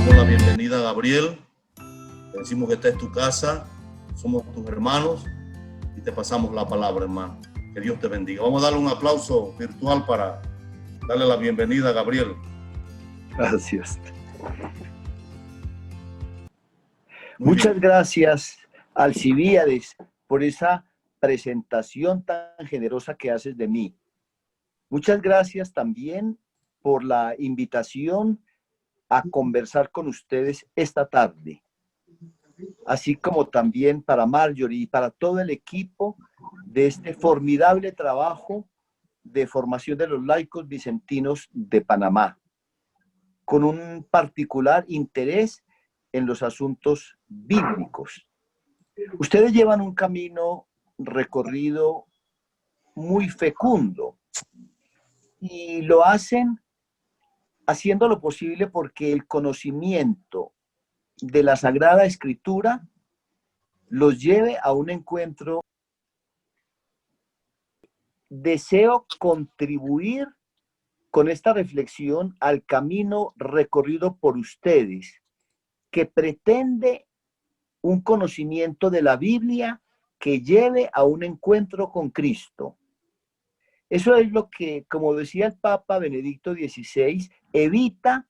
damos la bienvenida a Gabriel. Te decimos que esta es tu casa, somos tus hermanos y te pasamos la palabra, hermano. Que Dios te bendiga. Vamos a darle un aplauso virtual para darle la bienvenida a Gabriel. Gracias. Muchas gracias, Alcibíades, por esa presentación tan generosa que haces de mí. Muchas gracias también por la invitación a conversar con ustedes esta tarde, así como también para Marjorie y para todo el equipo de este formidable trabajo de formación de los laicos vicentinos de Panamá, con un particular interés en los asuntos bíblicos. Ustedes llevan un camino recorrido muy fecundo y lo hacen haciendo lo posible porque el conocimiento de la Sagrada Escritura los lleve a un encuentro. Deseo contribuir con esta reflexión al camino recorrido por ustedes, que pretende un conocimiento de la Biblia que lleve a un encuentro con Cristo. Eso es lo que, como decía el Papa Benedicto XVI, evita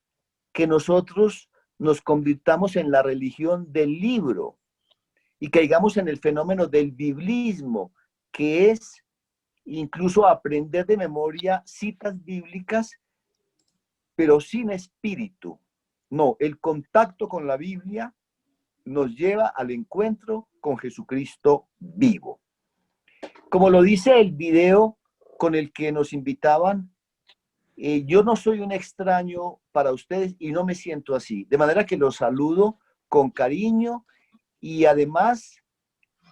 que nosotros nos convirtamos en la religión del libro y caigamos en el fenómeno del biblismo, que es incluso aprender de memoria citas bíblicas, pero sin espíritu. No, el contacto con la Biblia nos lleva al encuentro con Jesucristo vivo. Como lo dice el video con el que nos invitaban, yo no soy un extraño para ustedes y no me siento así. De manera que los saludo con cariño y además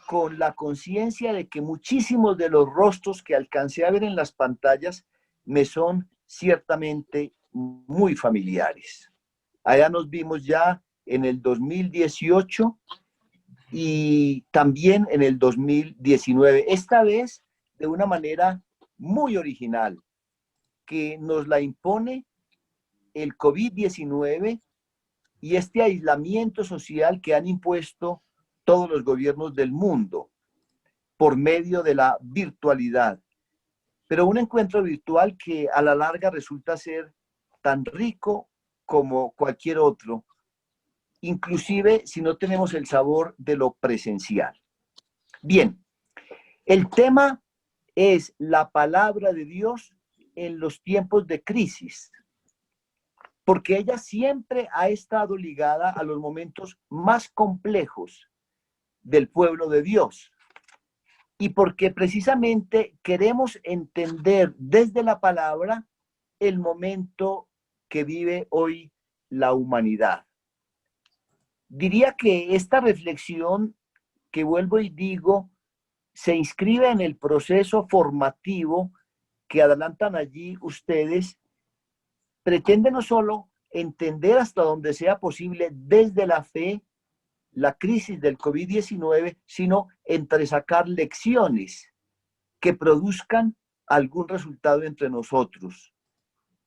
con la conciencia de que muchísimos de los rostros que alcancé a ver en las pantallas me son ciertamente muy familiares. Allá nos vimos ya en el 2018 y también en el 2019, esta vez de una manera muy original, que nos la impone el COVID-19 y este aislamiento social que han impuesto todos los gobiernos del mundo por medio de la virtualidad. Pero un encuentro virtual que a la larga resulta ser tan rico como cualquier otro, inclusive si no tenemos el sabor de lo presencial. Bien, el tema es la palabra de Dios en los tiempos de crisis, porque ella siempre ha estado ligada a los momentos más complejos del pueblo de Dios, y porque precisamente queremos entender desde la palabra el momento que vive hoy la humanidad. Diría que esta reflexión, que vuelvo y digo, se inscribe en el proceso formativo que adelantan allí ustedes. Pretende no solo entender hasta donde sea posible desde la fe la crisis del COVID-19, sino entresacar lecciones que produzcan algún resultado entre nosotros,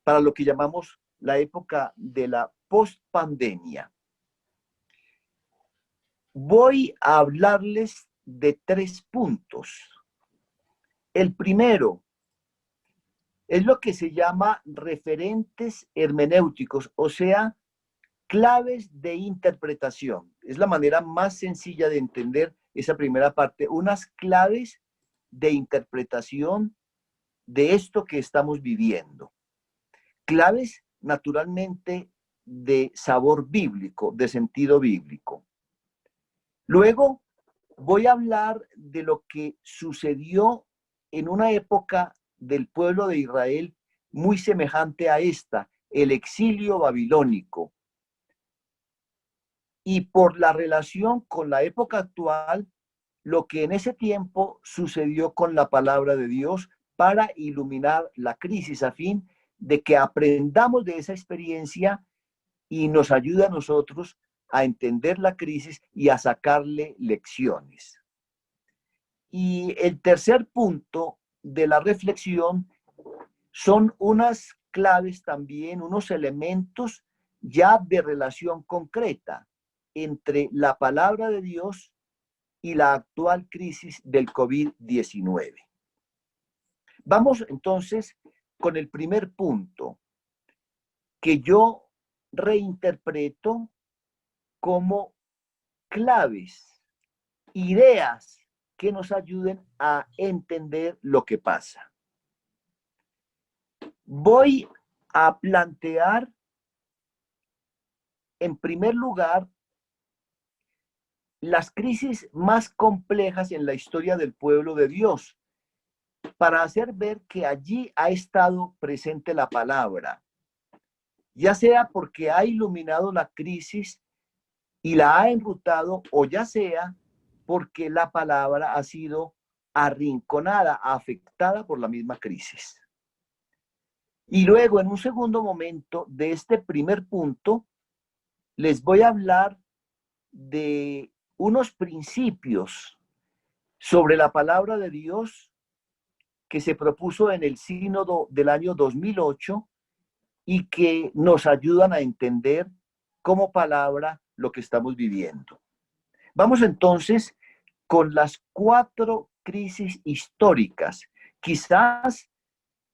para lo que llamamos la época de la post-pandemia. Voy a hablarles de 3 puntos. El primero es lo que se llama referentes hermenéuticos, o sea, claves de interpretación. Es la manera más sencilla de entender esa primera parte, unas claves de interpretación de esto que estamos viviendo. Claves, naturalmente, de sabor bíblico, de sentido bíblico. Luego voy a hablar de lo que sucedió en una época del pueblo de Israel muy semejante a esta, el exilio babilónico. Y por la relación con la época actual, lo que en ese tiempo sucedió con la palabra de Dios para iluminar la crisis, a fin de que aprendamos de esa experiencia y nos ayude a nosotros a entender la crisis y a sacarle lecciones. Y el tercer punto de la reflexión son unas claves también, unos elementos ya de relación concreta entre la palabra de Dios y la actual crisis del COVID-19. Vamos entonces con el primer punto, que yo reinterpreto como claves, ideas que nos ayuden a entender lo que pasa. Voy a plantear, en primer lugar, las crisis más complejas en la historia del pueblo de Dios, para hacer ver que allí ha estado presente la palabra, ya sea porque ha iluminado la crisis y la ha enrutado, o ya sea porque la palabra ha sido arrinconada, afectada por la misma crisis. Y luego, en un segundo momento de este primer punto, les voy a hablar de unos principios sobre la palabra de Dios que se propuso en el sínodo del año 2008 y que nos ayudan a entender como palabra lo que estamos viviendo. Vamos entonces con las 4 crisis históricas, quizás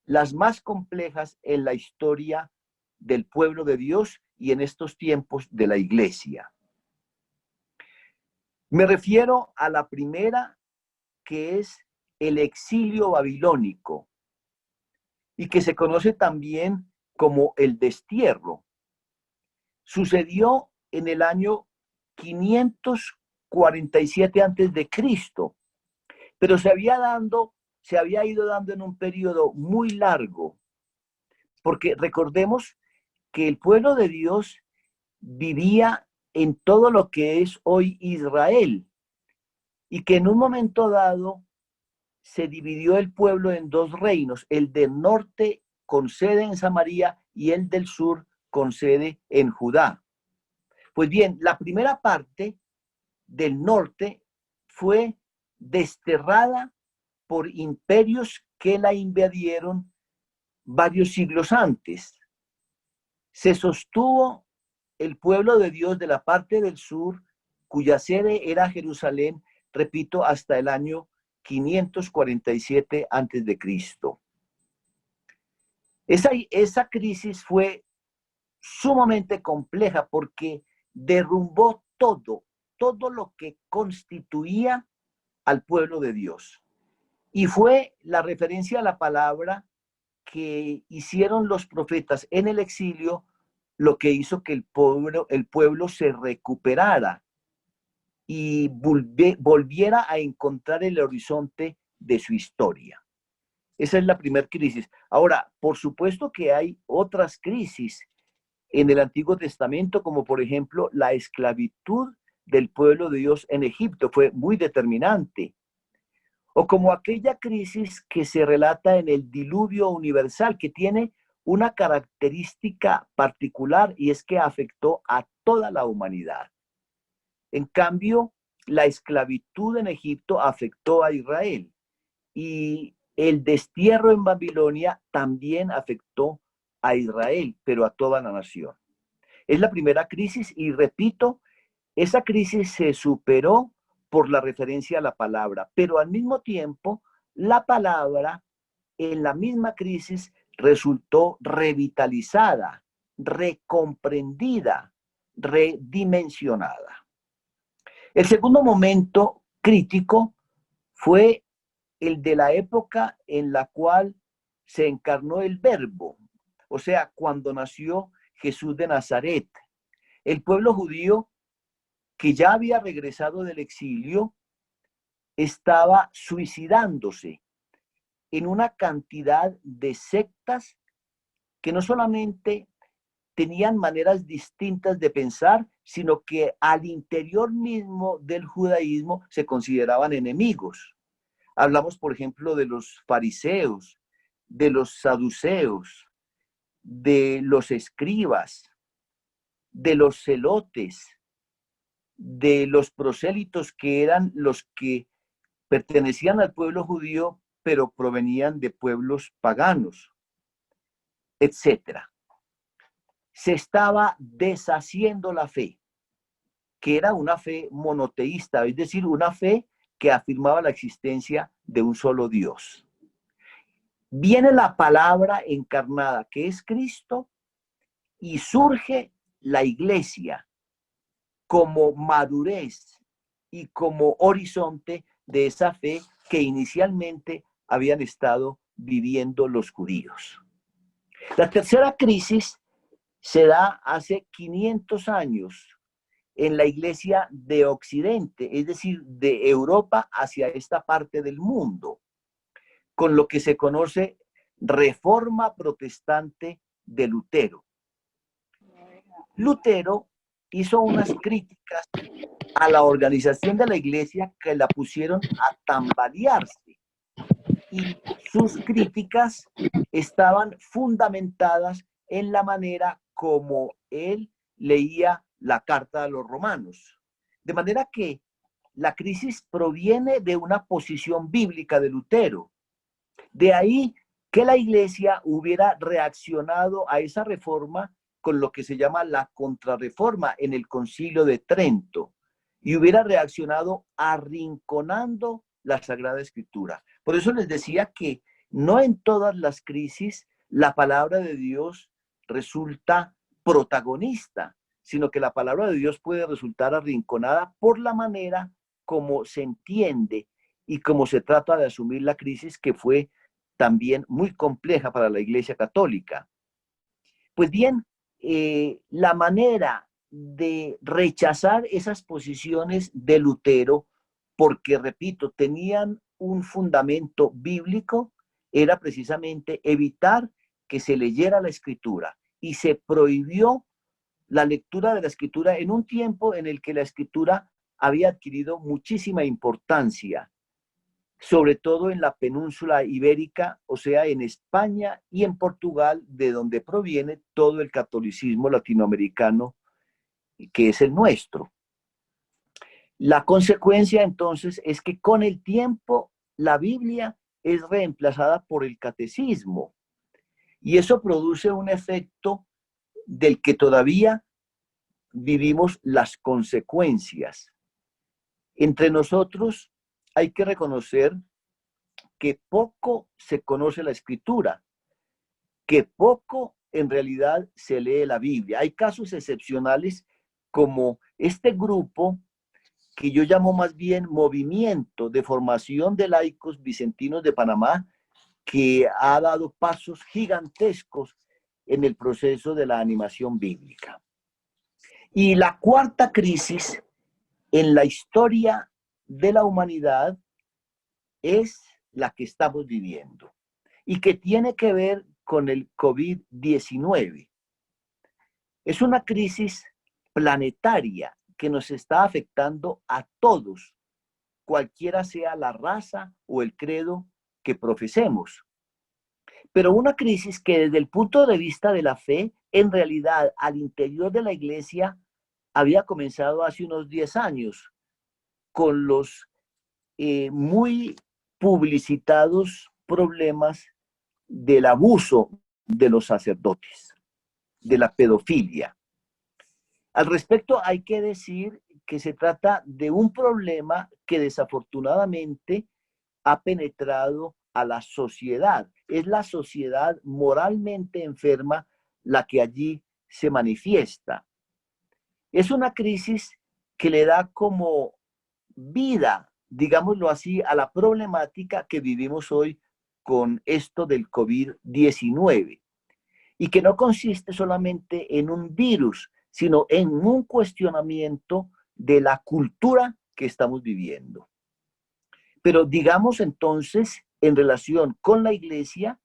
las más complejas en la historia del pueblo de Dios y en estos tiempos de la iglesia. Me refiero a la primera, que es el exilio babilónico y que se conoce también como el destierro. Sucedió en el año 547 antes de Cristo, pero se había ido dando en un periodo muy largo, porque recordemos que el pueblo de Dios vivía en todo lo que es hoy Israel, y que en un momento dado se dividió el pueblo en 2 reinos, el del norte con sede en Samaria y el del sur con sede en Judá. Pues bien, la primera parte del norte fue desterrada por imperios que la invadieron varios siglos antes. Se sostuvo el pueblo de Dios de la parte del sur, cuya sede era Jerusalén, repito, hasta el año 547 antes de Cristo. Esa crisis fue sumamente compleja porque derrumbó todo lo que constituía al pueblo de Dios. Y fue la referencia a la palabra que hicieron los profetas en el exilio lo que hizo que el pueblo se recuperara y volviera a encontrar el horizonte de su historia. Esa es la primera crisis. Ahora, por supuesto que hay otras crisis en el Antiguo Testamento, como por ejemplo la esclavitud del pueblo de Dios en Egipto, fue muy determinante. O como aquella crisis que se relata en el diluvio universal, que tiene una característica particular, y es que afectó a toda la humanidad. En cambio, la esclavitud en Egipto afectó a Israel, y el destierro en Babilonia también afectó a Israel, pero a toda la nación. Es la primera crisis y repito, esa crisis se superó por la referencia a la palabra, pero al mismo tiempo la palabra en la misma crisis resultó revitalizada, recomprendida, redimensionada. El segundo momento crítico fue el de la época en la cual se encarnó el Verbo, o sea, cuando nació Jesús de Nazaret. El pueblo judío, que ya había regresado del exilio, estaba suicidándose en una cantidad de sectas que no solamente tenían maneras distintas de pensar, sino que al interior mismo del judaísmo se consideraban enemigos. Hablamos, por ejemplo, de los fariseos, de los saduceos, de los escribas, de los celotes, de los prosélitos, que eran los que pertenecían al pueblo judío, pero provenían de pueblos paganos, etc. se estaba deshaciendo la fe, que era una fe monoteísta, es decir, una fe que afirmaba la existencia de un solo Dios. Viene la palabra encarnada, que es Cristo, y surge la iglesia como madurez y como horizonte de esa fe que inicialmente habían estado viviendo los judíos. La tercera crisis se da hace 500 años en la iglesia de Occidente, es decir, de Europa hacia esta parte del mundo, con lo que se conoce Reforma Protestante de Lutero. Lutero hizo unas críticas a la organización de la iglesia que la pusieron a tambalearse, y sus críticas estaban fundamentadas en la manera como él leía la carta a los romanos. De manera que la crisis proviene de una posición bíblica de Lutero. De ahí que la iglesia hubiera reaccionado a esa reforma con lo que se llama la contrarreforma en el Concilio de Trento, y hubiera reaccionado arrinconando la Sagrada Escritura. Por eso les decía que no en todas las crisis la palabra de Dios resulta protagonista, sino que la palabra de Dios puede resultar arrinconada por la manera como se entiende y como se trata de asumir la crisis, que fue también muy compleja para la Iglesia Católica. Pues bien, la manera de rechazar esas posiciones de Lutero, porque, repito, tenían un fundamento bíblico, era precisamente evitar que se leyera la Escritura, y se prohibió la lectura de la Escritura en un tiempo en el que la Escritura había adquirido muchísima importancia, sobre todo en la península ibérica, o sea, en España y en Portugal, de donde proviene todo el catolicismo latinoamericano, que es el nuestro. La consecuencia entonces es que con el tiempo la Biblia es reemplazada por el catecismo, y eso produce un efecto del que todavía vivimos las consecuencias. Entre nosotros hay que reconocer que poco se conoce la Escritura, que poco en realidad se lee la Biblia. Hay casos excepcionales como este grupo que yo llamo más bien Movimiento de Formación de Laicos Vicentinos de Panamá, que ha dado pasos gigantescos en el proceso de la animación bíblica. Y la cuarta crisis en la historia de la humanidad es la que estamos viviendo, y que tiene que ver con el COVID-19. Es una crisis planetaria que nos está afectando a todos, cualquiera sea la raza o el credo que profesemos. Pero una crisis que desde el punto de vista de la fe, en realidad al interior de la iglesia había comenzado hace unos 10 años, con los muy publicitados problemas del abuso de los sacerdotes, de la pedofilia. Al respecto, hay que decir que se trata de un problema que desafortunadamente ha penetrado a la sociedad. Es la sociedad moralmente enferma la que allí se manifiesta. Es una crisis que le da como vida, digámoslo así, a la problemática que vivimos hoy con esto del COVID-19, y que no consiste solamente en un virus, sino en un cuestionamiento de la cultura que estamos viviendo. Pero digamos entonces, en relación con la iglesia,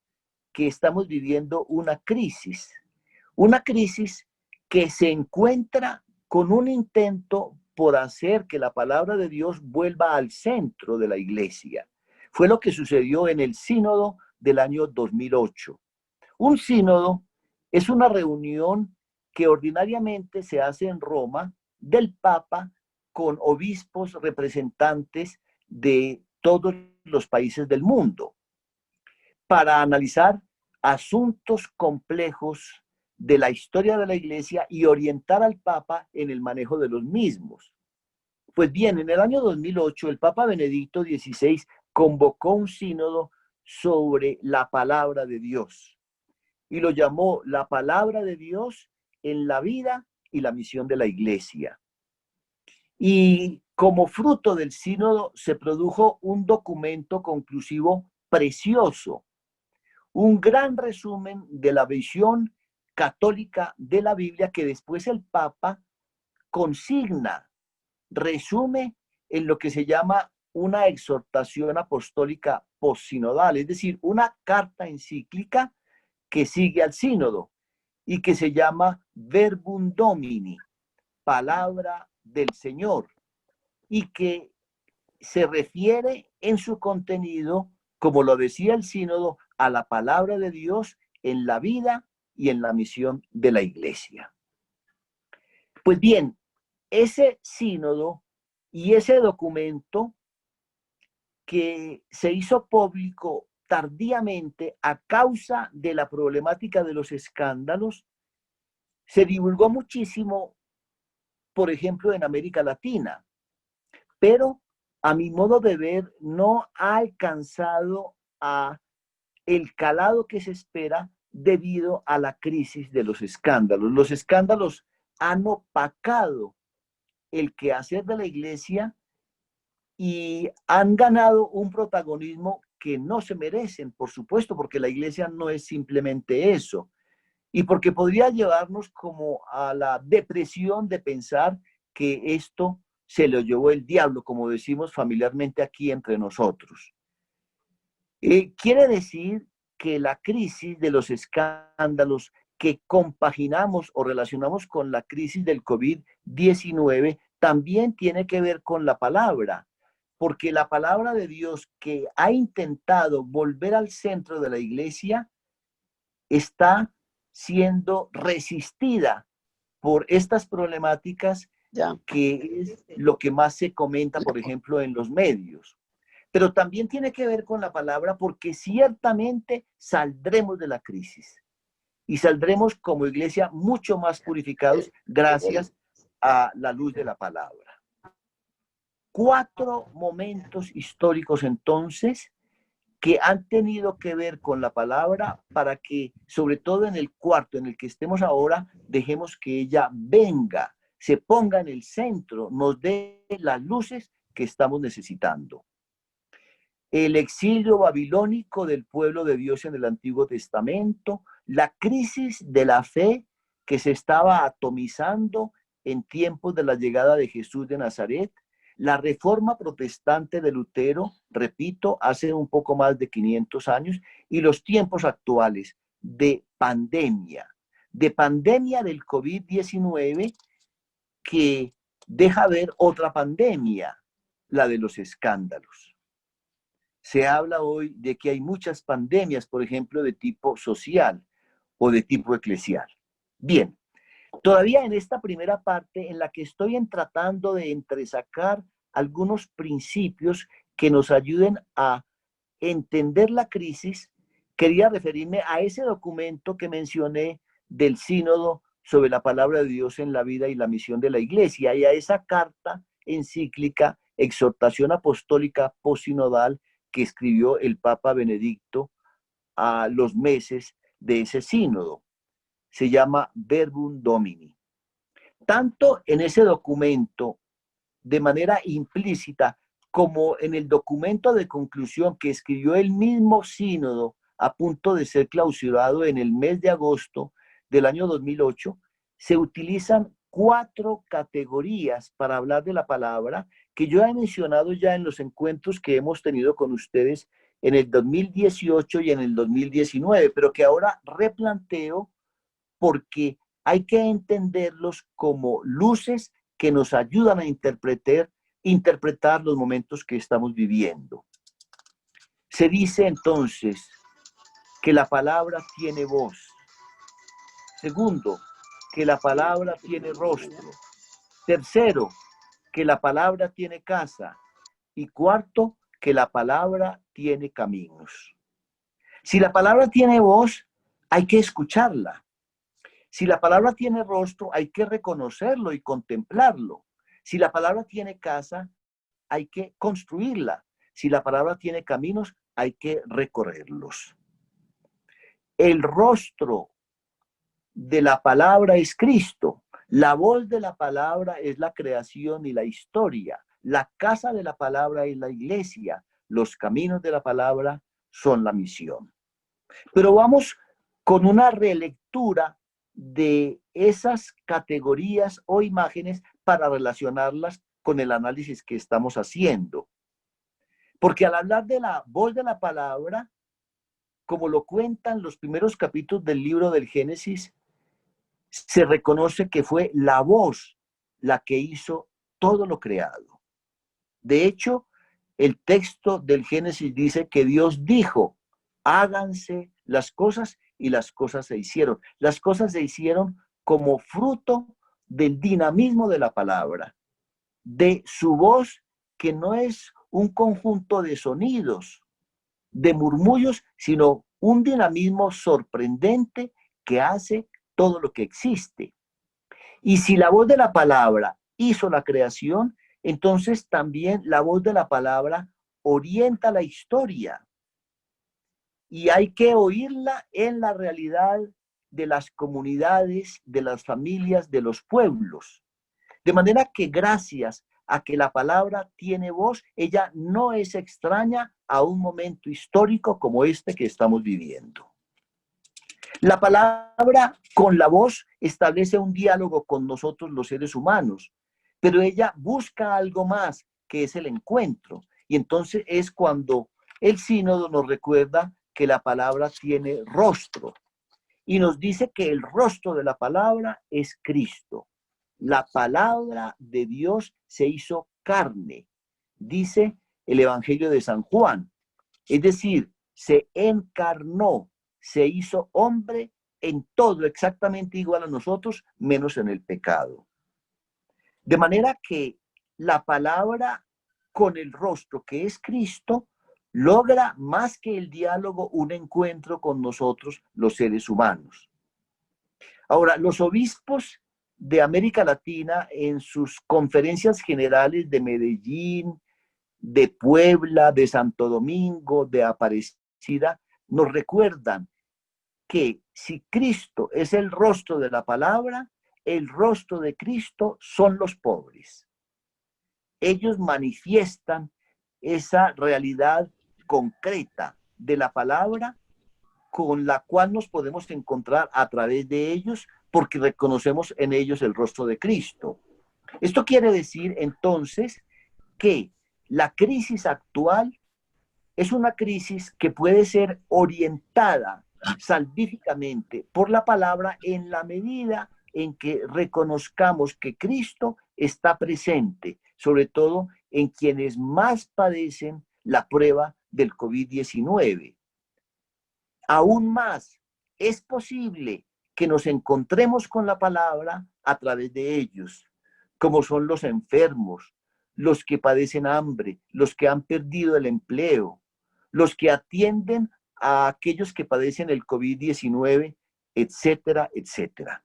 que estamos viviendo una crisis que se encuentra con un intento por hacer que la palabra de Dios vuelva al centro de la iglesia. Fue lo que sucedió en el sínodo del año 2008. Un sínodo es una reunión que ordinariamente se hace en Roma del Papa con obispos representantes de todos los países del mundo para analizar asuntos complejos de la historia de la Iglesia y orientar al Papa en el manejo de los mismos. Pues bien, en el año 2008, el Papa Benedicto XVI convocó un sínodo sobre la palabra de Dios y lo llamó la palabra de Dios en la vida y la misión de la Iglesia. Y como fruto del sínodo se produjo un documento conclusivo precioso, un gran resumen de la visión católica de la Biblia que después el Papa consigna, resume en lo que se llama una exhortación apostólica postsinodal, es decir, una carta encíclica que sigue al sínodo y que se llama Verbum Domini, palabra del Señor, y que se refiere en su contenido, como lo decía el sínodo, a la palabra de Dios en la vida y en la misión de la Iglesia. Pues bien, ese sínodo y ese documento que se hizo público tardíamente a causa de la problemática de los escándalos, se divulgó muchísimo, por ejemplo, en América Latina, pero a mi modo de ver no ha alcanzado a el calado que se espera debido a la crisis de los escándalos. Los escándalos han opacado el quehacer de la Iglesia y han ganado un protagonismo que no se merecen, por supuesto, porque la Iglesia no es simplemente eso, y porque podría llevarnos como a la depresión de pensar que esto se lo llevó el diablo, como decimos familiarmente aquí entre nosotros. Quiere decir que la crisis de los escándalos que compaginamos o relacionamos con la crisis del COVID-19 también tiene que ver con la palabra, porque la palabra de Dios que ha intentado volver al centro de la Iglesia está siendo resistida por estas problemáticas que es lo que más se comenta, por ejemplo, en los medios. Pero también tiene que ver con la palabra porque ciertamente saldremos de la crisis y saldremos como iglesia mucho más purificados gracias a la luz de la palabra. 4 momentos históricos entonces que han tenido que ver con la palabra para que, sobre todo en el cuarto en el que estemos ahora, dejemos que ella venga, se ponga en el centro, nos dé las luces que estamos necesitando. El exilio babilónico del pueblo de Dios en el Antiguo Testamento, la crisis de la fe que se estaba atomizando en tiempos de la llegada de Jesús de Nazaret, la reforma protestante de Lutero, repito, hace un poco más de 500 años, y los tiempos actuales de pandemia del COVID-19 que deja ver otra pandemia, la de los escándalos. Se habla hoy de que hay muchas pandemias, por ejemplo, de tipo social o de tipo eclesial. Bien, todavía en esta primera parte en la que estoy tratando de entresacar algunos principios que nos ayuden a entender la crisis, quería referirme a ese documento que mencioné del sínodo sobre la palabra de Dios en la vida y la misión de la Iglesia y a esa carta encíclica, exhortación apostólica postsinodal que escribió el Papa Benedicto a los meses de ese sínodo. Se llama Verbum Domini. Tanto en ese documento, de manera implícita, como en el documento de conclusión que escribió el mismo sínodo a punto de ser clausurado en el mes de agosto del año 2008, se utilizan 4 categorías para hablar de la palabra que yo he mencionado ya en los encuentros que hemos tenido con ustedes en el 2018 y en el 2019, pero que ahora replanteo porque hay que entenderlos como luces que nos ayudan a interpretar los momentos que estamos viviendo. Se dice entonces que la palabra tiene voz. Segundo, que la palabra tiene rostro. Tercero, que la palabra tiene casa. Y cuarto, que la palabra tiene caminos. Si la palabra tiene voz, hay que escucharla. Si la palabra tiene rostro, hay que reconocerlo y contemplarlo. Si la palabra tiene casa, hay que construirla. Si la palabra tiene caminos, hay que recorrerlos. El rostro de la palabra es Cristo. La voz de la palabra es la creación y la historia. La casa de la palabra es la iglesia. Los caminos de la palabra son la misión. Pero vamos con una relectura de esas categorías o imágenes para relacionarlas con el análisis que estamos haciendo. Porque al hablar de la voz de la palabra, como lo cuentan los primeros capítulos del libro del Génesis, se reconoce que fue la voz la que hizo todo lo creado. De hecho, el texto del Génesis dice que Dios dijo, háganse las cosas, y las cosas se hicieron. Las cosas se hicieron como fruto del dinamismo de la palabra, de su voz, que no es un conjunto de sonidos, de murmullos, sino un dinamismo sorprendente que hace todo lo que existe. Y si la voz de la palabra hizo la creación, entonces también la voz de la palabra orienta la historia. Y hay que oírla en la realidad de las comunidades, de las familias, de los pueblos. De manera que gracias a que la palabra tiene voz, ella no es extraña a un momento histórico como este que estamos viviendo. La palabra con la voz establece un diálogo con nosotros los seres humanos, pero ella busca algo más, que es el encuentro. Y entonces es cuando el sínodo nos recuerda que la palabra tiene rostro y nos dice que el rostro de la palabra es Cristo. La palabra de Dios se hizo carne, dice el Evangelio de San Juan. Es decir, se encarnó, se hizo hombre en todo, exactamente igual a nosotros, menos en el pecado. De manera que la palabra con el rostro que es Cristo logra más que el diálogo un encuentro con nosotros los seres humanos. Ahora, los obispos de América Latina en sus conferencias generales de Medellín, de Puebla, de Santo Domingo, de Aparecida, nos recuerdan que si Cristo es el rostro de la palabra, el rostro de Cristo son los pobres. Ellos manifiestan esa realidad concreta de la palabra con la cual nos podemos encontrar a través de ellos porque reconocemos en ellos el rostro de Cristo. Esto quiere decir entonces que la crisis actual es una crisis que puede ser orientada salvíficamente por la palabra en la medida en que reconozcamos que Cristo está presente, sobre todo en quienes más padecen la prueba del COVID-19. Aún más, es posible que nos encontremos con la palabra a través de ellos, como son los enfermos, los que padecen hambre, los que han perdido el empleo, los que atienden a aquellos que padecen el COVID-19, etcétera, etcétera.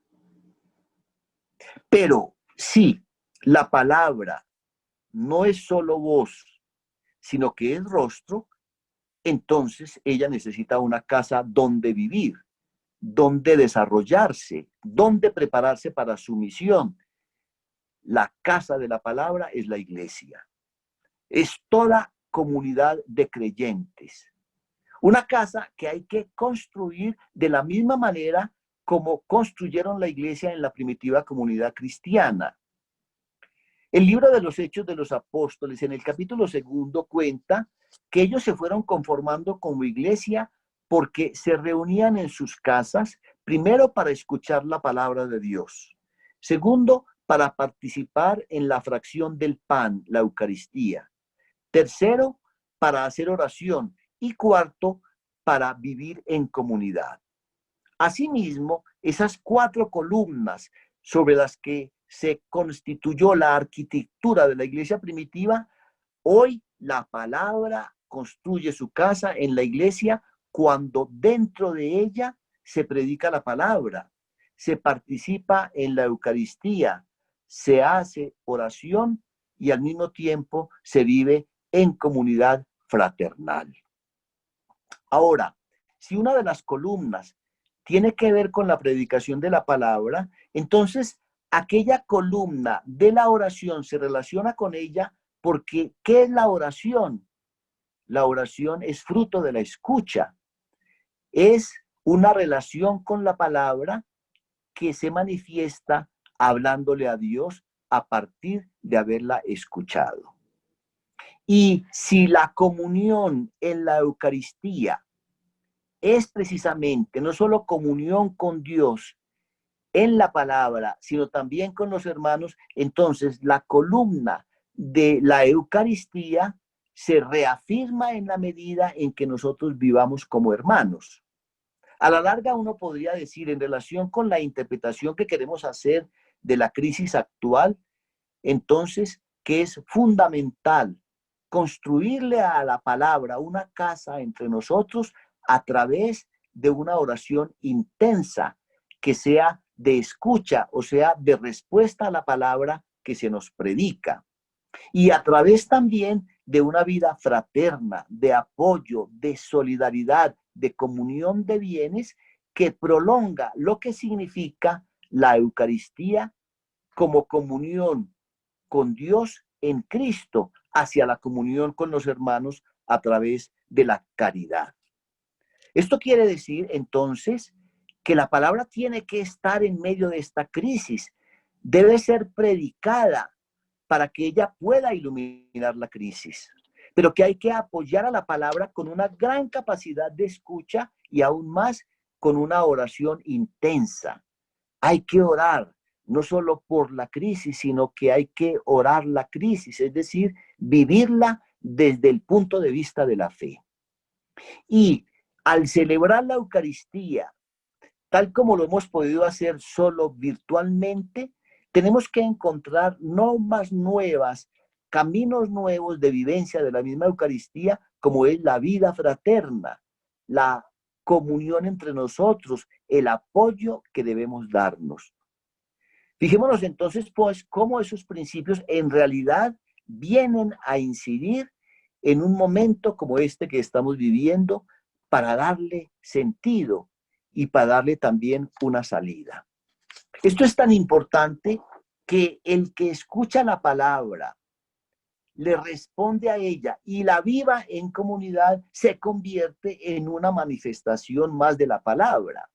Pero si la palabra no es solo voz, sino que es rostro, entonces ella necesita una casa donde vivir, donde desarrollarse, donde prepararse para su misión. La casa de la palabra es la iglesia. Es toda comunidad de creyentes. Una casa que hay que construir de la misma manera como construyeron la iglesia en la primitiva comunidad cristiana. El libro de los Hechos de los Apóstoles, en el capítulo 2, cuenta que ellos se fueron conformando como iglesia porque se reunían en sus casas, primero para escuchar la palabra de Dios, segundo, para participar en la fracción del pan, la Eucaristía, tercero, para hacer oración y cuarto, para vivir en comunidad. Asimismo, esas 4 columnas sobre las que se constituyó la arquitectura de la iglesia primitiva, hoy la palabra construye su casa en la iglesia cuando dentro de ella se predica la palabra, se participa en la Eucaristía, se hace oración y al mismo tiempo se vive en comunidad fraternal. Ahora, si una de las columnas tiene que ver con la predicación de la palabra, entonces aquella columna de la oración se relaciona con ella porque ¿qué es la oración? La oración es fruto de la escucha. Es una relación con la palabra que se manifiesta hablándole a Dios a partir de haberla escuchado. Y si la comunión en la Eucaristía es precisamente no solo comunión con Dios en la palabra, sino también con los hermanos, entonces la columna de la Eucaristía se reafirma en la medida en que nosotros vivamos como hermanos. A la larga uno podría decir en relación con la interpretación que queremos hacer de la crisis actual, entonces que es fundamental construirle a la palabra una casa entre nosotros a través de una oración intensa que sea de escucha, o sea, de respuesta a la palabra que se nos predica. Y a través también de una vida fraterna, de apoyo, de solidaridad, de comunión de bienes que prolonga lo que significa la Eucaristía como comunión con Dios en Cristo hacia la comunión con los hermanos a través de la caridad. Esto quiere decir entonces que la palabra tiene que estar en medio de esta crisis, debe ser predicada para que ella pueda iluminar la crisis, pero que hay que apoyar a la palabra con una gran capacidad de escucha y aún más con una oración intensa. Hay que orar, no solo por la crisis, sino que hay que orar la crisis, es decir, vivirla desde el punto de vista de la fe. Y al celebrar la Eucaristía, tal como lo hemos podido hacer solo virtualmente, tenemos que encontrar normas nuevas, caminos nuevos de vivencia de la misma Eucaristía, como es la vida fraterna, la comunión entre nosotros, el apoyo que debemos darnos. Fijémonos entonces, pues, cómo esos principios en realidad vienen a incidir en un momento como este que estamos viviendo para darle sentido y para darle también una salida. Esto es tan importante que el que escucha la palabra, le responde a ella y la viva en comunidad, se convierte en una manifestación más de la palabra.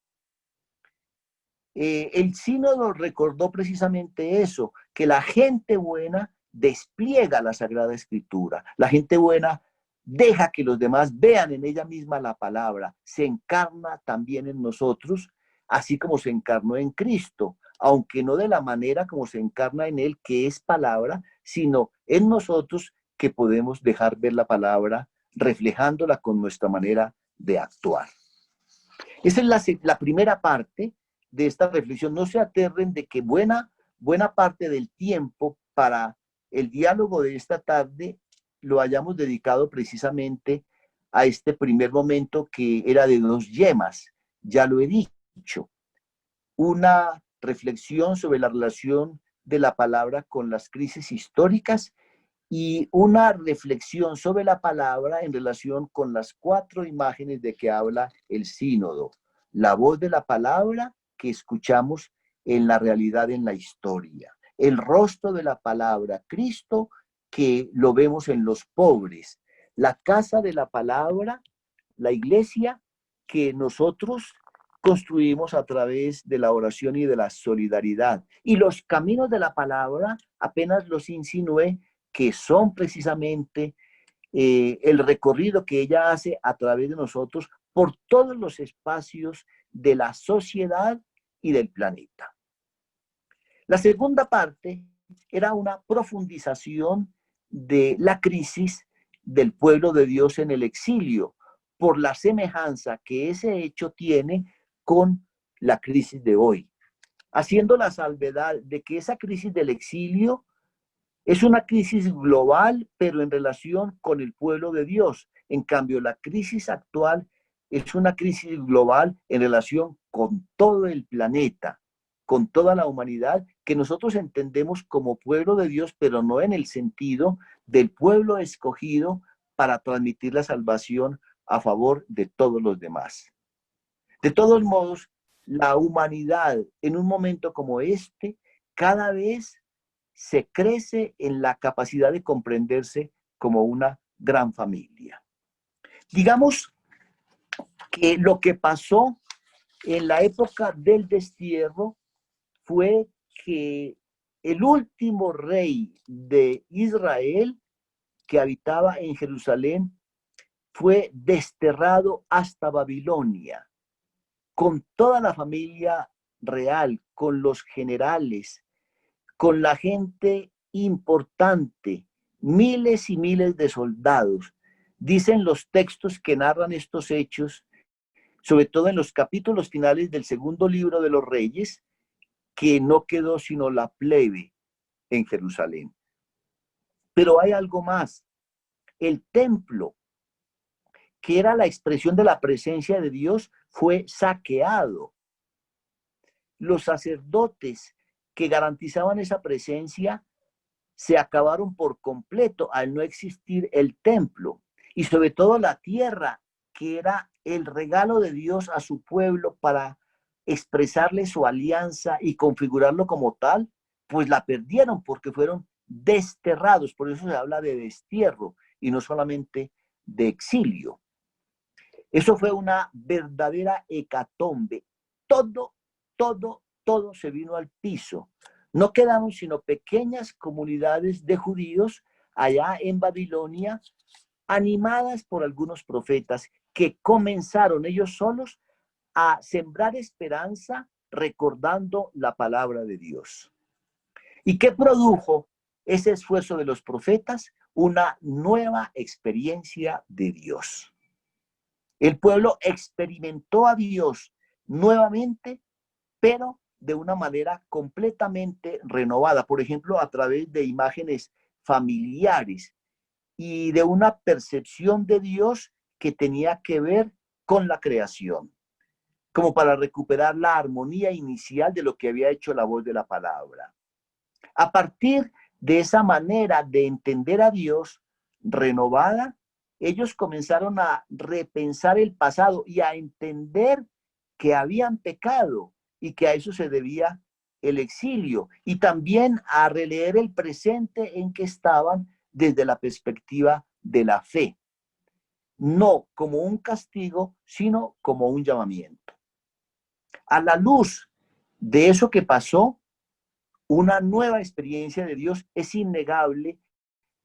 El sínodo recordó precisamente eso, que la gente buena despliega la Sagrada Escritura. La gente buena deja que los demás vean en ella misma la palabra. Se encarna también en nosotros, así como se encarnó en Cristo, aunque no de la manera como se encarna en él, que es palabra, sino en nosotros que podemos dejar ver la palabra, reflejándola con nuestra manera de actuar. Esa es la primera parte de esta reflexión. No se aterren de que buena parte del tiempo para el diálogo de esta tarde lo hayamos dedicado precisamente a este primer momento que era de dos yemas. Ya lo he dicho. Una reflexión sobre la relación de la palabra con las crisis históricas y una reflexión sobre la palabra en relación con las 4 imágenes de que habla el sínodo. La voz de la palabra que escuchamos en la realidad, en la historia. El rostro de la palabra, Cristo, que lo vemos en los pobres. La casa de la palabra, la iglesia que nosotros construimos a través de la oración y de la solidaridad. Y los caminos de la palabra, apenas los insinué, que son precisamente el recorrido que ella hace a través de nosotros por todos los espacios de la sociedad y del planeta. La segunda parte era una profundización de la crisis del pueblo de Dios en el exilio, por la semejanza que ese hecho tiene con la crisis de hoy, haciendo la salvedad de que esa crisis del exilio es una crisis global, pero en relación con el pueblo de Dios. En cambio, la crisis actual es una crisis global en relación con todo el planeta. con toda la humanidad, que nosotros entendemos como pueblo de Dios, pero no en el sentido del pueblo escogido para transmitir la salvación a favor de todos los demás. De todos modos, la humanidad en un momento como este, cada vez se crece en la capacidad de comprenderse como una gran familia. Digamos que lo que pasó en la época del destierro fue que el último rey de Israel que habitaba en Jerusalén fue desterrado hasta Babilonia, con toda la familia real, con los generales, con la gente importante, miles y miles de soldados. Dicen los textos que narran estos hechos, sobre todo en los capítulos finales del segundo libro de los Reyes, que no quedó sino la plebe en Jerusalén. Pero hay algo más. El templo, que era la expresión de la presencia de Dios, fue saqueado. Los sacerdotes que garantizaban esa presencia se acabaron por completo al no existir el templo. Y sobre todo la tierra, que era el regalo de Dios a su pueblo para expresarle su alianza y configurarlo como tal, pues la perdieron porque fueron desterrados. Por eso se habla de destierro y no solamente de exilio. Eso fue una verdadera hecatombe. Todo se vino al piso. No quedaron sino pequeñas comunidades de judíos allá en Babilonia, animadas por algunos profetas que comenzaron ellos solos a sembrar esperanza recordando la palabra de Dios. ¿Y qué produjo ese esfuerzo de los profetas? Una nueva experiencia de Dios. El pueblo experimentó a Dios nuevamente, pero de una manera completamente renovada, por ejemplo, a través de imágenes familiares y de una percepción de Dios que tenía que ver con la creación, como para recuperar la armonía inicial de lo que había hecho la voz de la palabra. A partir de esa manera de entender a Dios renovada, ellos comenzaron a repensar el pasado y a entender que habían pecado y que a eso se debía el exilio, y también a releer el presente en que estaban desde la perspectiva de la fe, no como un castigo, sino como un llamamiento. A la luz de eso que pasó, una nueva experiencia de Dios, es innegable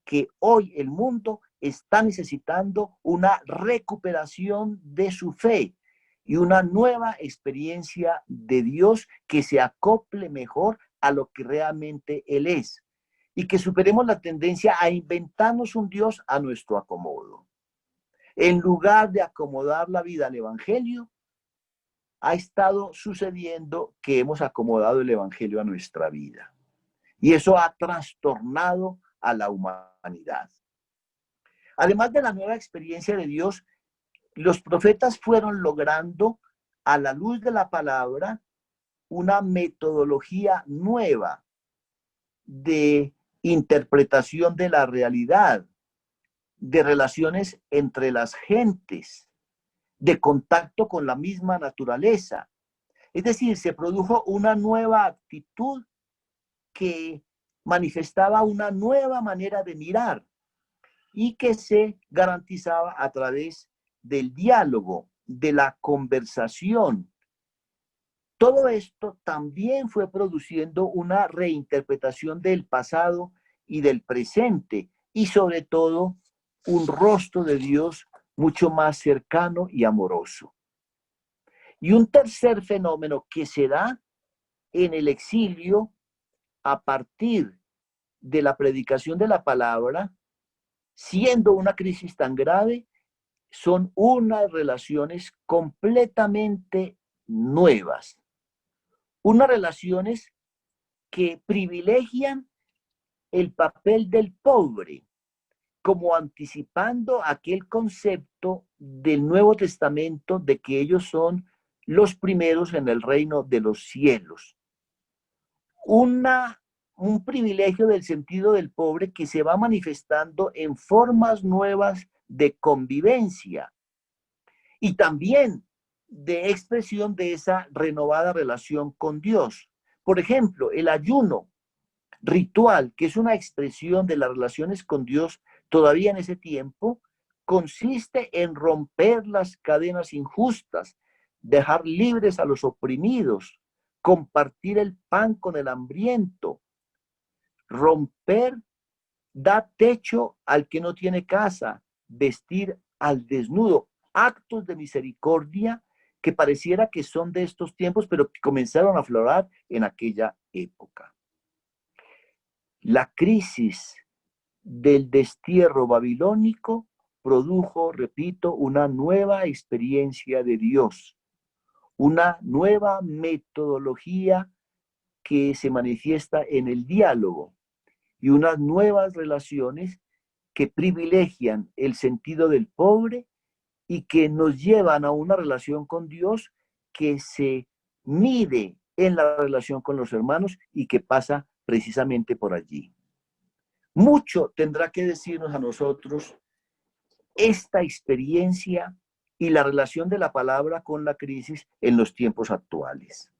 que hoy el mundo está necesitando una recuperación de su fe y una nueva experiencia de Dios que se acople mejor a lo que realmente Él es, y que superemos la tendencia a inventarnos un Dios a nuestro acomodo. En lugar de acomodar la vida al Evangelio, ha estado sucediendo que hemos acomodado el Evangelio a nuestra vida. Y eso ha trastornado a la humanidad. Además de la nueva experiencia de Dios, los profetas fueron logrando, a la luz de la palabra, una metodología nueva de interpretación de la realidad, de relaciones entre las gentes, de contacto con la misma naturaleza. Es decir, se produjo una nueva actitud que manifestaba una nueva manera de mirar y que se garantizaba a través del diálogo, de la conversación. Todo esto también fue produciendo una reinterpretación del pasado y del presente, y sobre todo un rostro de Dios mucho más cercano y amoroso. Y un tercer fenómeno que se da en el exilio a partir de la predicación de la palabra, siendo una crisis tan grave, son unas relaciones completamente nuevas. Unas relaciones que privilegian el papel del pobre, como anticipando aquel concepto del Nuevo Testamento de que ellos son los primeros en el reino de los cielos. un privilegio del sentido del pobre que se va manifestando en formas nuevas de convivencia y también de expresión de esa renovada relación con Dios. Por ejemplo, el ayuno ritual, que es una expresión de las relaciones con Dios todavía en ese tiempo, consiste en romper las cadenas injustas, dejar libres a los oprimidos, compartir el pan con el hambriento, romper, dar techo al que no tiene casa, vestir al desnudo, actos de misericordia que pareciera que son de estos tiempos, pero que comenzaron a aflorar en aquella época. La crisis del destierro babilónico produjo, repito, una nueva experiencia de Dios, una nueva metodología que se manifiesta en el diálogo y unas nuevas relaciones que privilegian el sentido del pobre y que nos llevan a una relación con Dios que se mide en la relación con los hermanos y que pasa precisamente por allí. Mucho tendrá que decirnos a nosotros esta experiencia y la relación de la palabra con la crisis en los tiempos actuales.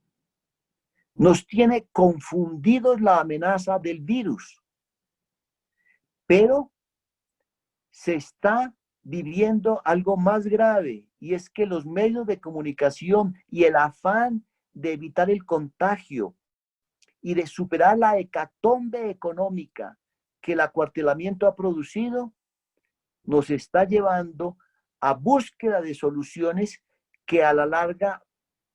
Nos tiene confundidos la amenaza del virus, pero se está viviendo algo más grave, y es que los medios de comunicación y el afán de evitar el contagio y de superar la hecatombe económica que el acuartelamiento ha producido, nos está llevando a búsqueda de soluciones que a la larga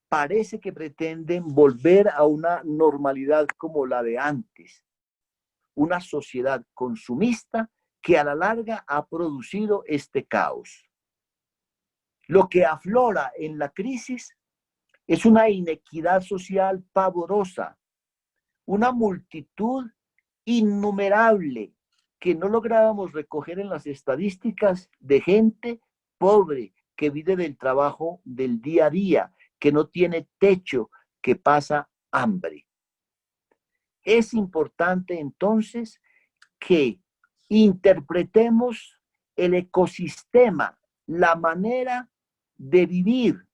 parece que pretenden volver a una normalidad como la de antes. Una sociedad consumista que a la larga ha producido este caos. Lo que aflora en la crisis es una inequidad social pavorosa, una multitud innumerable que no lográbamos recoger en las estadísticas de gente pobre que vive del trabajo del día a día, que no tiene techo, que pasa hambre. Es importante entonces que interpretemos el ecosistema, la manera de vivir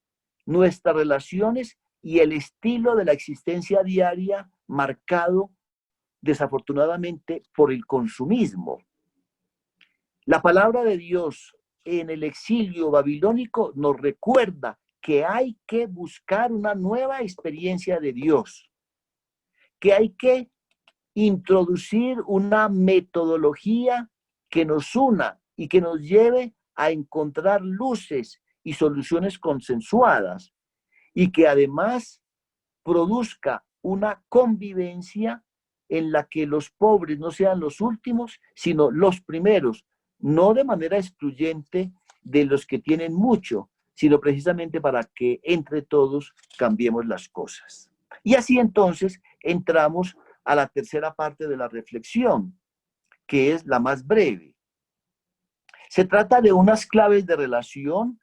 nuestras relaciones y el estilo de la existencia diaria marcado desafortunadamente por el consumismo. La palabra de Dios en el exilio babilónico nos recuerda que hay que buscar una nueva experiencia de Dios, que hay que introducir una metodología que nos una y que nos lleve a encontrar luces y soluciones consensuadas y que además produzca una convivencia en la que los pobres no sean los últimos, sino los primeros, no de manera excluyente de los que tienen mucho, sino precisamente para que entre todos cambiemos las cosas. Y así entonces entramos a la tercera parte de la reflexión, que es la más breve. Se trata de unas claves de relación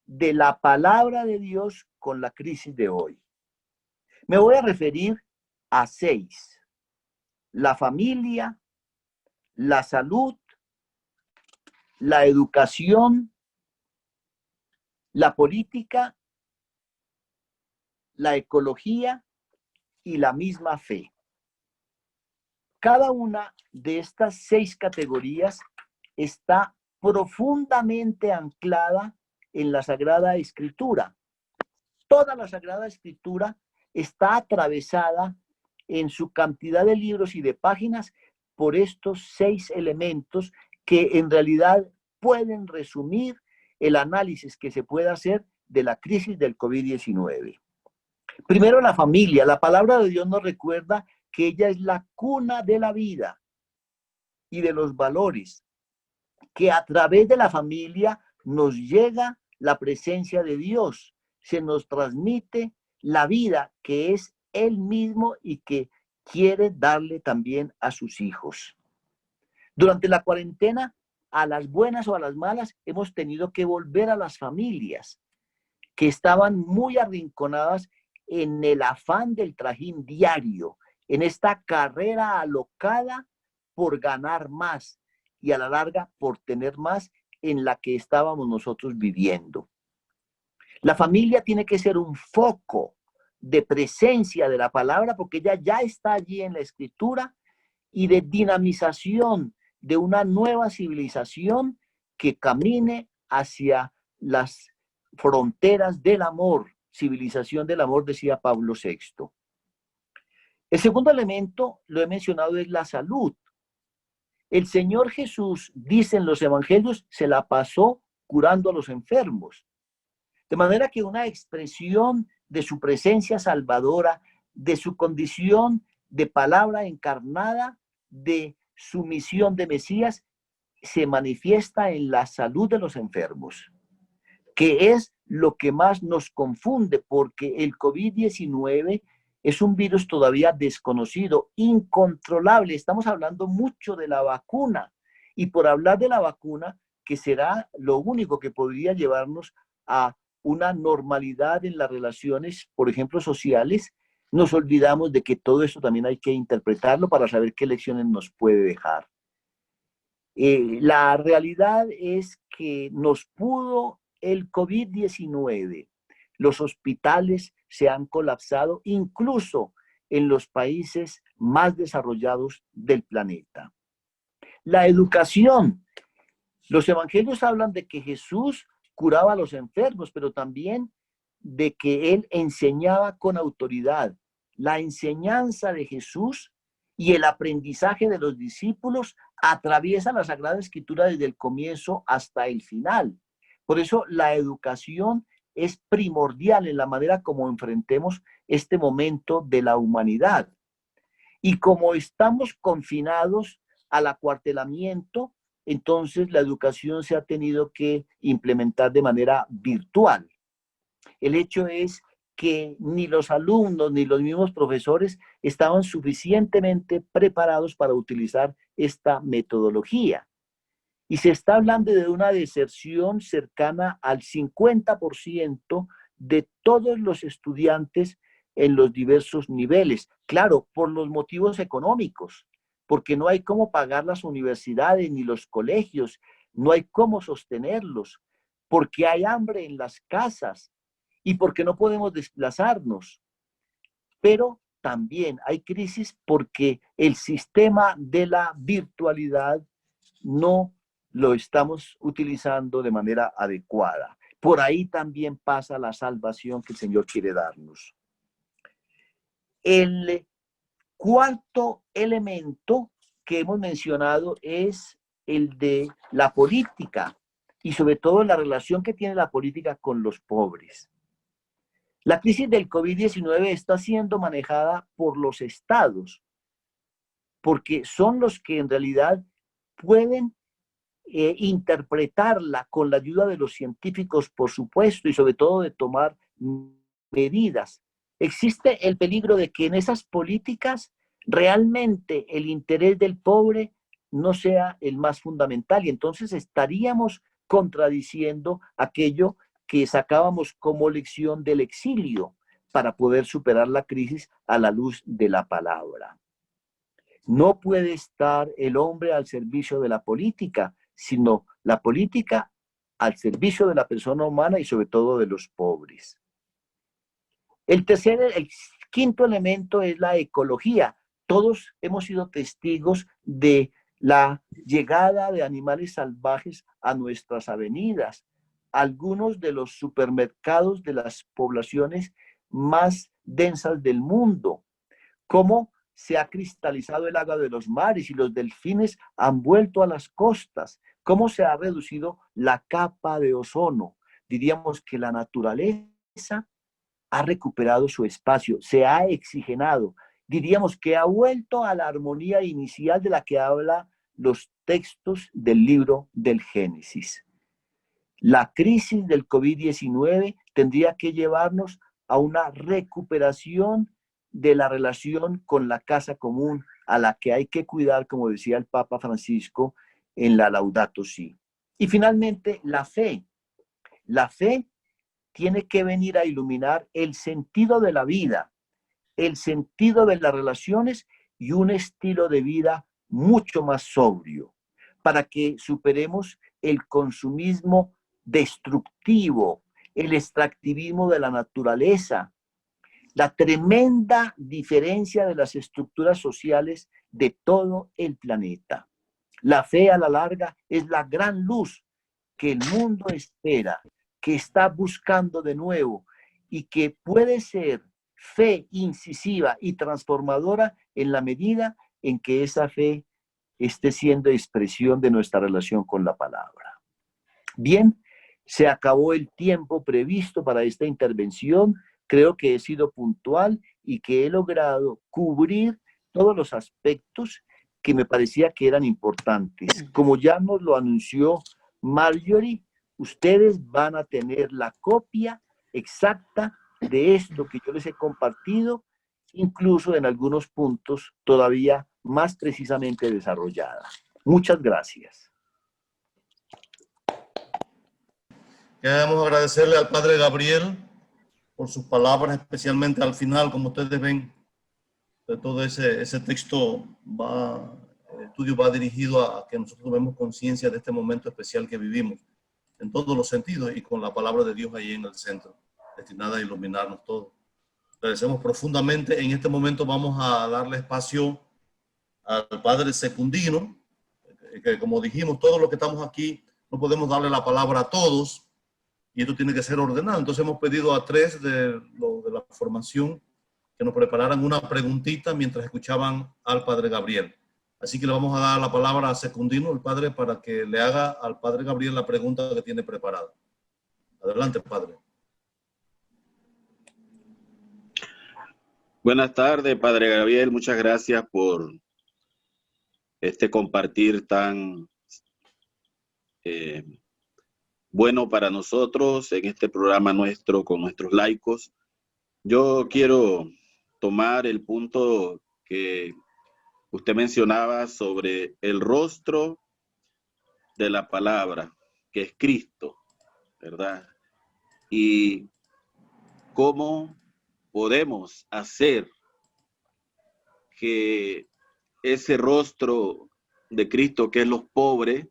de la palabra de Dios con la crisis de hoy. Me voy a referir a 6. La familia, la salud, la educación, la política, la ecología y la misma fe. Cada una de estas 6 categorías está profundamente anclada en la Sagrada Escritura. Toda la Sagrada Escritura está atravesada en su cantidad de libros y de páginas por estos 6 elementos que en realidad pueden resumir el análisis que se puede hacer de la crisis del COVID-19. Primero, la familia. La palabra de Dios nos recuerda que ella es la cuna de la vida y de los valores, que a través de la familia nos llega la presencia de Dios, se nos transmite la vida que es Él mismo y que quiere darle también a sus hijos. Durante la cuarentena, a las buenas o a las malas, hemos tenido que volver a las familias que estaban muy arrinconadas en el afán del trajín diario, en esta carrera alocada por ganar más y a la larga por tener más en la que estábamos nosotros viviendo. La familia tiene que ser un foco de presencia de la palabra porque ella ya está allí en la escritura y de dinamización de una nueva civilización que camine hacia las fronteras del amor, civilización del amor, decía Pablo VI. El segundo elemento, lo he mencionado, es la salud. El Señor Jesús, dicen los evangelios, se la pasó curando a los enfermos. De manera que una expresión de su presencia salvadora, de su condición de palabra encarnada, de su misión de Mesías, se manifiesta en la salud de los enfermos, que es lo que más nos confunde, porque el COVID-19 es un virus todavía desconocido, incontrolable. Estamos hablando mucho de la vacuna, y por hablar de la vacuna, que será lo único que podría llevarnos a una normalidad en las relaciones, por ejemplo, sociales, nos olvidamos de que todo esto también hay que interpretarlo para saber qué lecciones nos puede dejar. La realidad es que nos pudo el COVID-19. Los hospitales se han colapsado, incluso en los países más desarrollados del planeta. La educación. Los evangelios hablan de que Jesús curaba a los enfermos, pero también de que él enseñaba con autoridad. La enseñanza de Jesús y el aprendizaje de los discípulos atraviesa la Sagrada Escritura desde el comienzo hasta el final. Por eso la educación es primordial en la manera como enfrentemos este momento de la humanidad. Y como estamos confinados al acuartelamiento, entonces la educación se ha tenido que implementar de manera virtual. El hecho es que ni los alumnos ni los mismos profesores estaban suficientemente preparados para utilizar esta metodología. Y se está hablando de una deserción cercana al 50% de todos los estudiantes en los diversos niveles. Claro, por los motivos económicos, porque no hay cómo pagar las universidades ni los colegios, no hay cómo sostenerlos, porque hay hambre en las casas y porque no podemos desplazarnos. Pero también hay crisis porque el sistema de la virtualidad no lo estamos utilizando de manera adecuada. Por ahí también pasa la salvación que el Señor quiere darnos. El cuarto elemento que hemos mencionado es el de la política y sobre todo la relación que tiene la política con los pobres. La crisis del COVID-19 está siendo manejada por los estados porque son los que en realidad pueden interpretarla con la ayuda de los científicos, por supuesto, y sobre todo de tomar medidas. Existe el peligro de que en esas políticas realmente el interés del pobre no sea el más fundamental y entonces estaríamos contradiciendo aquello que sacábamos como lección del exilio para poder superar la crisis a la luz de la palabra. No puede estar el hombre al servicio de la política, sino la política al servicio de la persona humana y sobre todo de los pobres. El quinto elemento es la ecología. Todos hemos sido testigos de la llegada de animales salvajes a nuestras avenidas. Algunos de los supermercados de las poblaciones más densas del mundo. Cómo se ha cristalizado el agua de los mares y los delfines han vuelto a las costas. Cómo se ha reducido la capa de ozono. Diríamos que la naturaleza ha recuperado su espacio, se ha oxigenado. Diríamos que ha vuelto a la armonía inicial de la que habla los textos del libro del Génesis. La crisis del COVID-19 tendría que llevarnos a una recuperación de la relación con la casa común, a la que hay que cuidar, como decía el Papa Francisco en la Laudato Si. Y finalmente, la fe. La fe tiene que venir a iluminar el sentido de la vida, el sentido de las relaciones y un estilo de vida mucho más sobrio, para que superemos el consumismo destructivo, el extractivismo de la naturaleza, la tremenda diferencia de las estructuras sociales de todo el planeta. La fe a la larga es la gran luz que el mundo espera, que está buscando de nuevo y que puede ser fe incisiva y transformadora en la medida en que esa fe esté siendo expresión de nuestra relación con la palabra. Bien, se acabó el tiempo previsto para esta intervención. Creo que he sido puntual y que he logrado cubrir todos los aspectos que me parecía que eran importantes. Como ya nos lo anunció Marjorie, ustedes van a tener la copia exacta de esto que yo les he compartido, incluso en algunos puntos todavía más precisamente desarrollada. Muchas gracias. Queremos agradecerle al Padre Gabriel por sus palabras, especialmente al final, como ustedes ven, de todo ese texto el estudio va dirigido a que nosotros tomemos conciencia de este momento especial que vivimos, en todos los sentidos y con la palabra de Dios ahí en el centro, destinada a iluminarnos todos. Agradecemos profundamente. En este momento vamos a darle espacio al Padre Secundino, que como dijimos, todos los que estamos aquí no podemos darle la palabra a todos, y esto tiene que ser ordenado. Entonces hemos pedido a 3 de la formación que nos prepararan una preguntita mientras escuchaban al Padre Gabriel. Así que le vamos a dar la palabra a Secundino, el Padre, para que le haga al Padre Gabriel la pregunta que tiene preparada. Adelante, Padre. Buenas tardes, Padre Gabriel. Muchas gracias por este compartir tan bueno para nosotros en este programa nuestro con nuestros laicos. Yo quiero tomar el punto que usted mencionaba sobre el rostro de la palabra, que es Cristo, ¿verdad? Y cómo podemos hacer que ese rostro de Cristo, que es los pobres,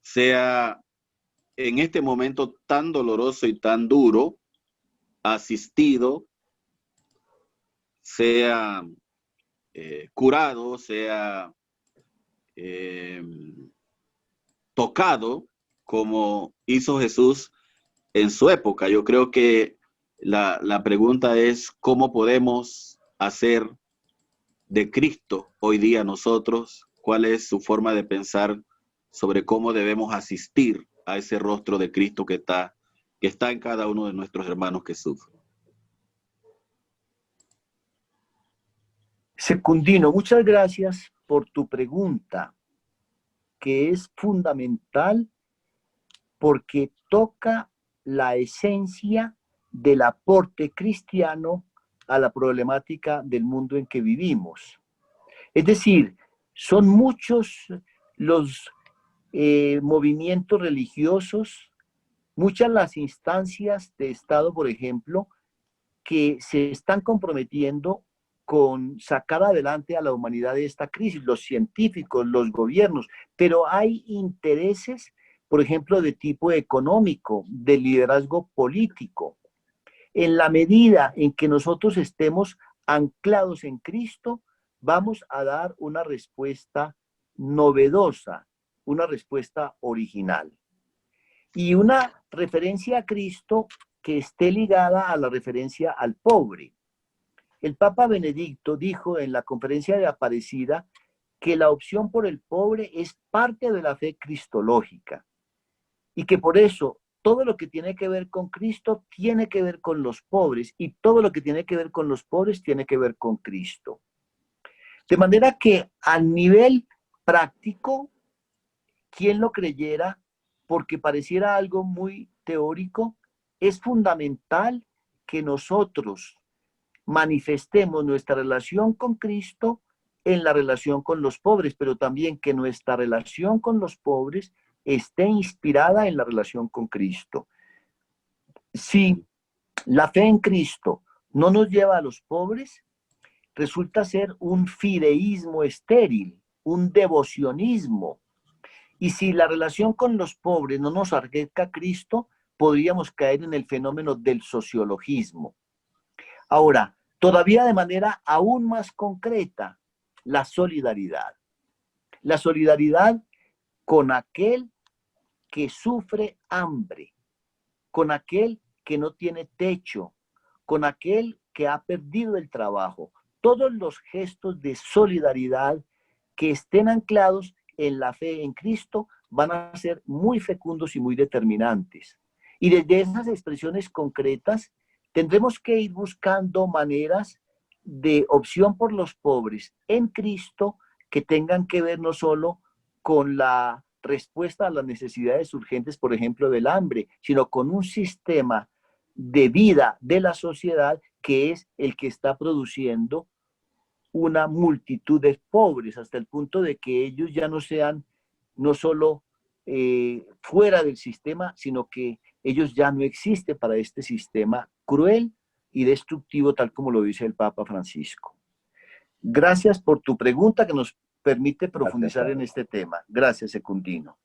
sea en este momento tan doloroso y tan duro, asistido, sea curado, sea tocado, como hizo Jesús en su época. Yo creo que la pregunta es cómo podemos hacer de Cristo hoy día nosotros, cuál es su forma de pensar sobre cómo debemos asistir a ese rostro de Cristo que está en cada uno de nuestros hermanos que sufren. Secundino, muchas gracias por tu pregunta, que es fundamental porque toca la esencia del aporte cristiano a la problemática del mundo en que vivimos. Es decir, son muchos los movimientos religiosos, muchas las instancias de Estado, por ejemplo, que se están comprometiendo con sacar adelante a la humanidad de esta crisis, los científicos, los gobiernos, pero hay intereses, por ejemplo, de tipo económico, de liderazgo político. En la medida en que nosotros estemos anclados en Cristo, vamos a dar una respuesta novedosa, una respuesta original. Y una referencia a Cristo que esté ligada a la referencia al pobre. El Papa Benedicto dijo en la conferencia de Aparecida que la opción por el pobre es parte de la fe cristológica y que por eso todo lo que tiene que ver con Cristo tiene que ver con los pobres y todo lo que tiene que ver con los pobres tiene que ver con Cristo. De manera que a nivel práctico, quien lo creyera, porque pareciera algo muy teórico, es fundamental que nosotros manifestemos nuestra relación con Cristo en la relación con los pobres, pero también que nuestra relación con los pobres esté inspirada en la relación con Cristo. Si la fe en Cristo no nos lleva a los pobres, resulta ser un fideísmo estéril, un devocionismo. Y si la relación con los pobres no nos acerca a Cristo, podríamos caer en el fenómeno del sociologismo. Ahora, todavía de manera aún más concreta, la solidaridad. La solidaridad con aquel que sufre hambre, con aquel que no tiene techo, con aquel que ha perdido el trabajo. Todos los gestos de solidaridad que estén anclados en la fe en Cristo van a ser muy fecundos y muy determinantes. Y desde esas expresiones concretas tendremos que ir buscando maneras de opción por los pobres en Cristo que tengan que ver no solo con la respuesta a las necesidades urgentes, por ejemplo, del hambre, sino con un sistema de vida de la sociedad que es el que está produciendo una multitud de pobres, hasta el punto de que ellos ya no sean no solo fuera del sistema, sino que ellos ya no existen para este sistema cruel y destructivo, tal como lo dice el Papa Francisco. Gracias por tu pregunta que nos permite profundizar en este tema. Gracias, Secundino.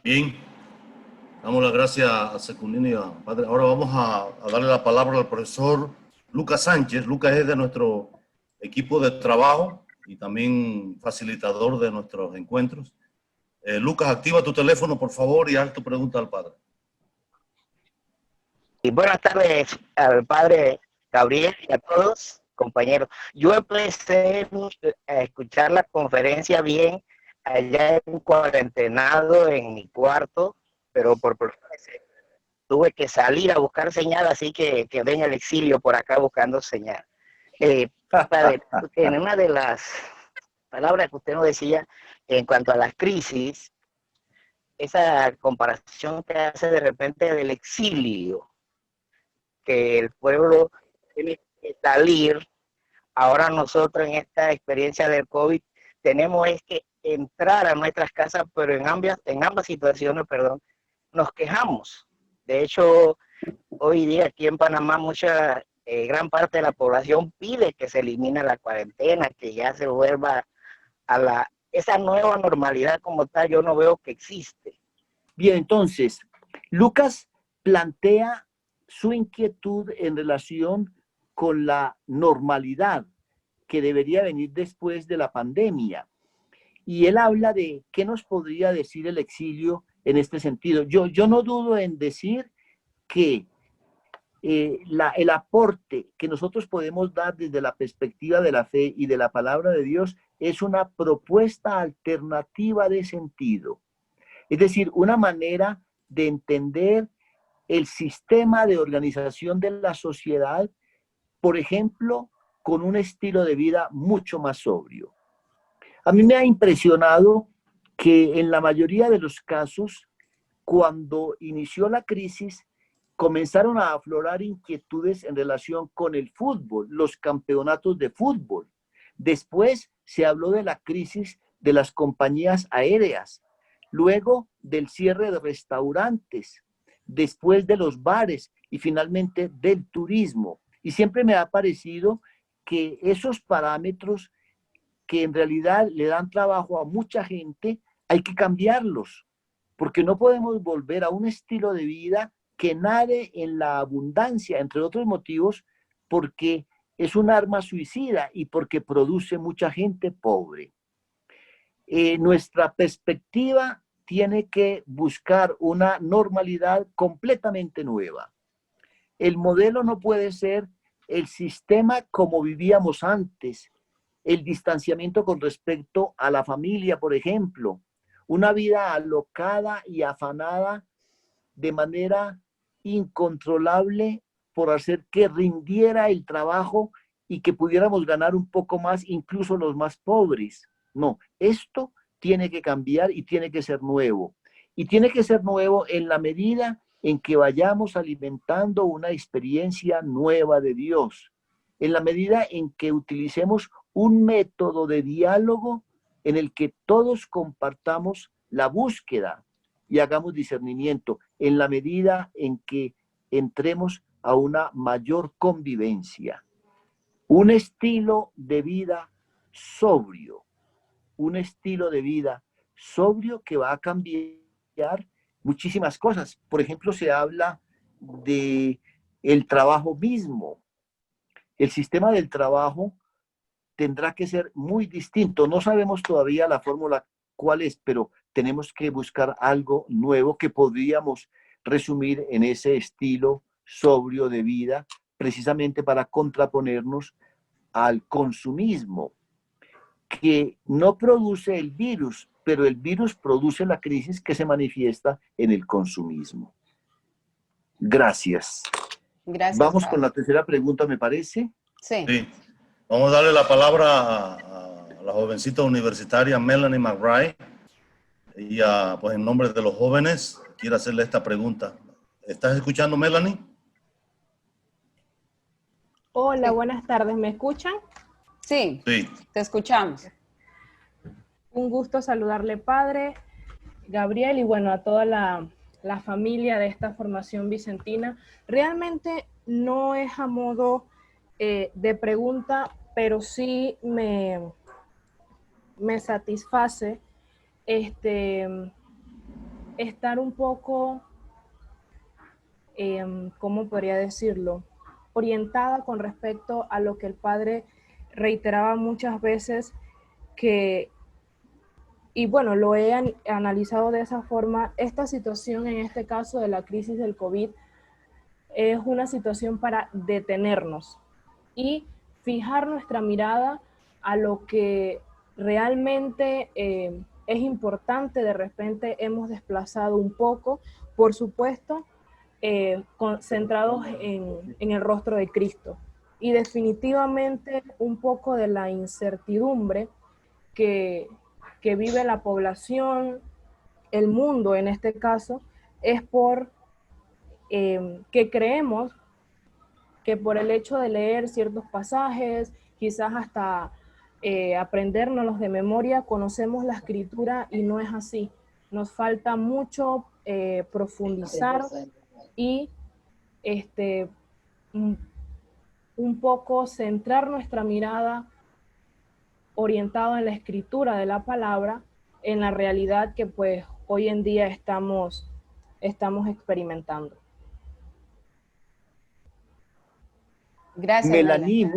Bien, damos las gracias a Secundino y a Padre. Ahora vamos a darle la palabra al profesor Lucas Sánchez. Lucas es de nuestro equipo de trabajo y también facilitador de nuestros encuentros. Lucas, activa tu teléfono, por favor, y haz tu pregunta al Padre. Y buenas tardes al Padre Gabriel y a todos, compañeros. Yo empecé a escuchar la conferencia bien allá en cuarentenado en mi cuarto, pero por tuve que salir a buscar señal, así que quedé en el exilio por acá buscando señal. Padre, en una de las palabras que usted nos decía en cuanto a las crisis, esa comparación que hace de repente del exilio, que el pueblo tiene que salir. Ahora nosotros en esta experiencia del COVID tenemos es que entrar a nuestras casas, pero en ambas situaciones, nos quejamos. De hecho, hoy día aquí en Panamá gran parte de la población pide que se elimine la cuarentena, que ya se vuelva a esa nueva normalidad como tal. Yo no veo que existe. Bien, entonces, Lucas plantea su inquietud en relación con la normalidad que debería venir después de la pandemia. Y él habla de qué nos podría decir el exilio en este sentido. Yo no dudo en decir que el aporte que nosotros podemos dar desde la perspectiva de la fe y de la palabra de Dios es una propuesta alternativa de sentido. Es decir, una manera de entender el sistema de organización de la sociedad, por ejemplo, con un estilo de vida mucho más sobrio. A mí me ha impresionado que en la mayoría de los casos, cuando inició la crisis, comenzaron a aflorar inquietudes en relación con el fútbol, los campeonatos de fútbol. Después se habló de la crisis de las compañías aéreas, luego del cierre de restaurantes, después de los bares y finalmente del turismo. Y siempre me ha parecido que esos parámetros que en realidad le dan trabajo a mucha gente, hay que cambiarlos, porque no podemos volver a un estilo de vida que nade en la abundancia, entre otros motivos, porque es un arma suicida y porque produce mucha gente pobre. Nuestra perspectiva tiene que buscar una normalidad completamente nueva. El modelo no puede ser el sistema como vivíamos antes, el distanciamiento con respecto a la familia, por ejemplo, una vida alocada y afanada de manera incontrolable por hacer que rindiera el trabajo y que pudiéramos ganar un poco más, incluso los más pobres. No, esto tiene que cambiar y tiene que ser nuevo. Y tiene que ser nuevo en la medida en que vayamos alimentando una experiencia nueva de Dios, en la medida en que utilicemos un método de diálogo en el que todos compartamos la búsqueda y hagamos discernimiento, en la medida en que entremos a una mayor convivencia, un estilo de vida sobrio, un estilo de vida sobrio que va a cambiar muchísimas cosas. Por ejemplo, se habla de el trabajo mismo. El sistema del trabajo tendrá que ser muy distinto. No sabemos todavía la fórmula cuál es, pero tenemos que buscar algo nuevo que podríamos resumir en ese estilo sobrio de vida, precisamente para contraponernos al consumismo, que no produce el virus, pero el virus produce la crisis que se manifiesta en el consumismo. Gracias. Gracias. Vamos con la tercera pregunta, me parece. Sí. Sí. Vamos a darle la palabra a la jovencita universitaria Melanie McBride. Y pues en nombre de los jóvenes, quiero hacerle esta pregunta. ¿Estás escuchando, Melanie? Hola, Sí. buenas tardes. ¿Me escuchan? Sí, Sí. te escuchamos. Un gusto saludarle, padre Gabriel, y bueno, a toda la familia de esta formación vicentina. Realmente no es a modo de pregunta, pero sí me satisface estar un poco, ¿cómo podría decirlo?, orientada con respecto a lo que el padre reiteraba muchas veces, que, y bueno, lo he analizado de esa forma. Esta situación, en este caso de la crisis del COVID, es una situación para detenernos y fijar nuestra mirada a lo que realmente es importante. De repente hemos desplazado un poco, por supuesto, concentrados en el rostro de Cristo. Y definitivamente un poco de la incertidumbre que vive la población, el mundo en este caso, es por que creemos que por el hecho de leer ciertos pasajes, quizás hasta aprendérnoslos de memoria, conocemos la escritura, y no es así. Nos falta mucho profundizar y un poco centrar nuestra mirada orientada en la escritura de la palabra, en la realidad que pues hoy en día estamos experimentando. Gracias, Melanie,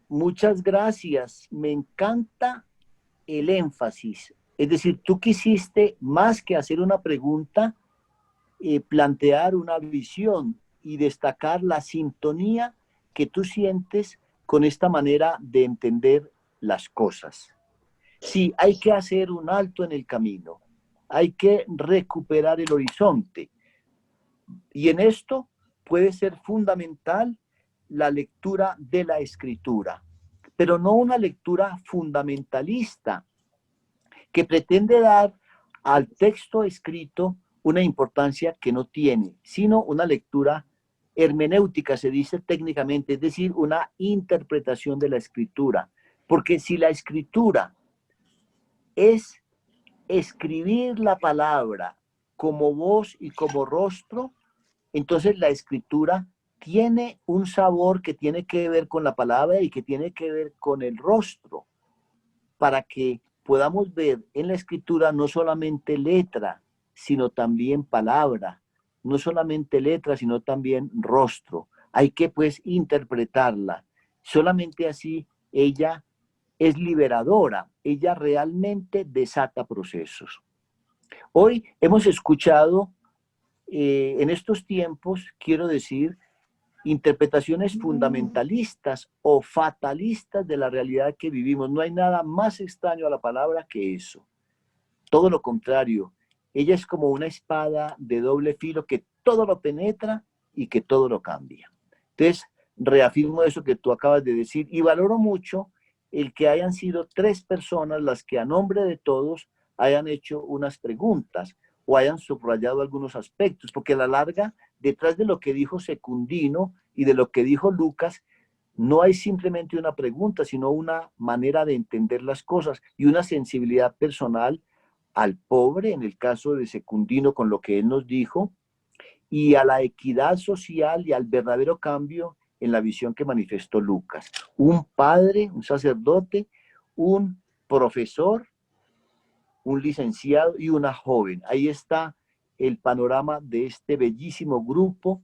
muchas gracias. Me encanta el énfasis. Es decir, tú quisiste, más que hacer una pregunta, plantear una visión y destacar la sintonía que tú sientes con esta manera de entender las cosas. Sí, hay que hacer un alto en el camino. Hay que recuperar el horizonte. Y en esto puede ser fundamental la lectura de la escritura, pero no una lectura fundamentalista que pretende dar al texto escrito una importancia que no tiene, sino una lectura hermenéutica, se dice técnicamente, es decir, una interpretación de la escritura. Porque si la escritura es escribir la palabra como voz y como rostro, entonces la escritura tiene un sabor que tiene que ver con la palabra y que tiene que ver con el rostro, para que podamos ver en la escritura no solamente letra, sino también palabra, no solamente letra, sino también rostro. Hay que pues interpretarla. Solamente así ella es liberadora, ella realmente desata procesos. Hoy hemos escuchado, en estos tiempos, quiero decir, interpretaciones fundamentalistas o fatalistas de la realidad que vivimos. No hay nada más extraño a la palabra que eso. Todo lo contrario, ella es como una espada de doble filo que todo lo penetra y que todo lo cambia. Entonces, reafirmo eso que tú acabas de decir y valoro mucho el que hayan sido 3 personas las que a nombre de todos hayan hecho unas preguntas o hayan subrayado algunos aspectos, porque a la larga, detrás de lo que dijo Secundino y de lo que dijo Lucas, no hay simplemente una pregunta, sino una manera de entender las cosas y una sensibilidad personal al pobre, en el caso de Secundino, con lo que él nos dijo, y a la equidad social y al verdadero cambio en la visión que manifestó Lucas. Un padre, un sacerdote, un profesor, un licenciado y una joven. Ahí está el panorama de este bellísimo grupo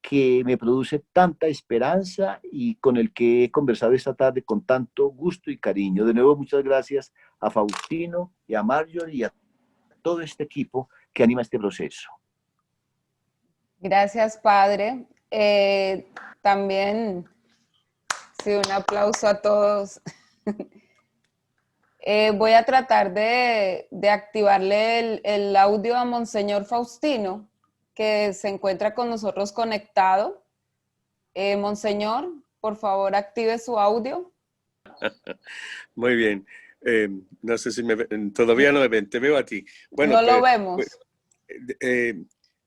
que me produce tanta esperanza y con el que he conversado esta tarde con tanto gusto y cariño. De nuevo, muchas gracias a Faustino y a Marjorie y a todo este equipo que anima este proceso. Gracias, padre. También, sí, un aplauso a todos. Voy a tratar de activarle el audio a Monseñor Faustino, que se encuentra con nosotros conectado. Monseñor, por favor, active su audio. Muy bien. No sé si todavía no me ven, te veo a ti. Bueno, no lo vemos.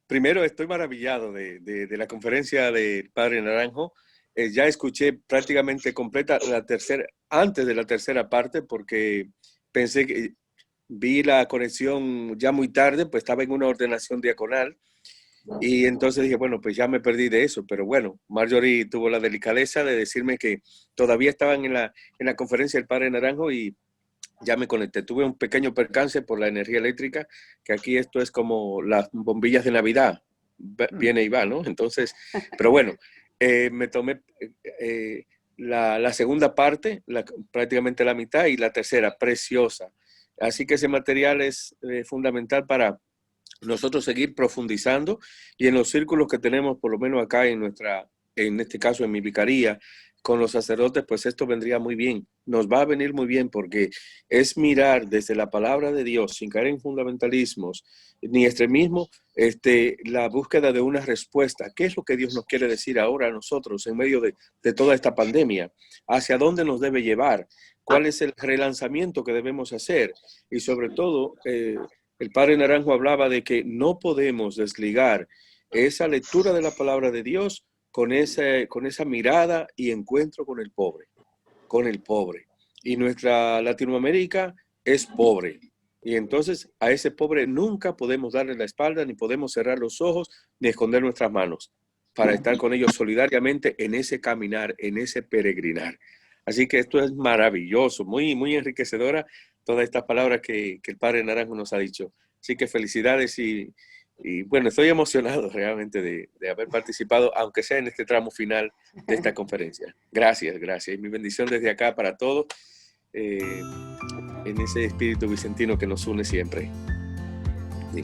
Primero, estoy maravillado de la conferencia del Padre Naranjo. Ya escuché prácticamente completa antes de la tercera parte, porque pensé que vi la conexión ya muy tarde, pues estaba en una ordenación diaconal. Y entonces dije, bueno, pues ya me perdí de eso. Pero bueno, Marjorie tuvo la delicadeza de decirme que todavía estaban en la conferencia del Padre Naranjo y ya me conecté. Tuve un pequeño percance por la energía eléctrica, que aquí esto es como las bombillas de Navidad, viene y va, ¿no? Entonces, pero bueno, me tomé la segunda parte, prácticamente la mitad, y la tercera, preciosa. Así que ese material es fundamental para nosotros seguir profundizando, y en los círculos que tenemos, por lo menos acá en este caso en mi vicaría, con los sacerdotes, pues esto vendría muy bien, nos va a venir muy bien, porque es mirar desde la palabra de Dios, sin caer en fundamentalismos ni extremismo, la búsqueda de una respuesta. ¿Qué es lo que Dios nos quiere decir ahora a nosotros en medio de toda esta pandemia? ¿Hacia dónde nos debe llevar? ¿Cuál es el relanzamiento que debemos hacer? Y sobre todo, el Padre Naranjo hablaba de que no podemos desligar esa lectura de la palabra de Dios con esa mirada y encuentro con el pobre. Y nuestra Latinoamérica es pobre. Y entonces a ese pobre nunca podemos darle la espalda, ni podemos cerrar los ojos, ni esconder nuestras manos, para estar con ellos solidariamente en ese caminar, en ese peregrinar. Así que esto es maravilloso, muy, muy enriquecedora, todas estas palabras que el Padre Naranjo nos ha dicho. Así que felicidades y bueno, estoy emocionado realmente de haber participado, aunque sea en este tramo final de esta conferencia. Gracias, gracias. Y mi bendición desde acá para todos, en ese espíritu vicentino que nos une siempre. Sí.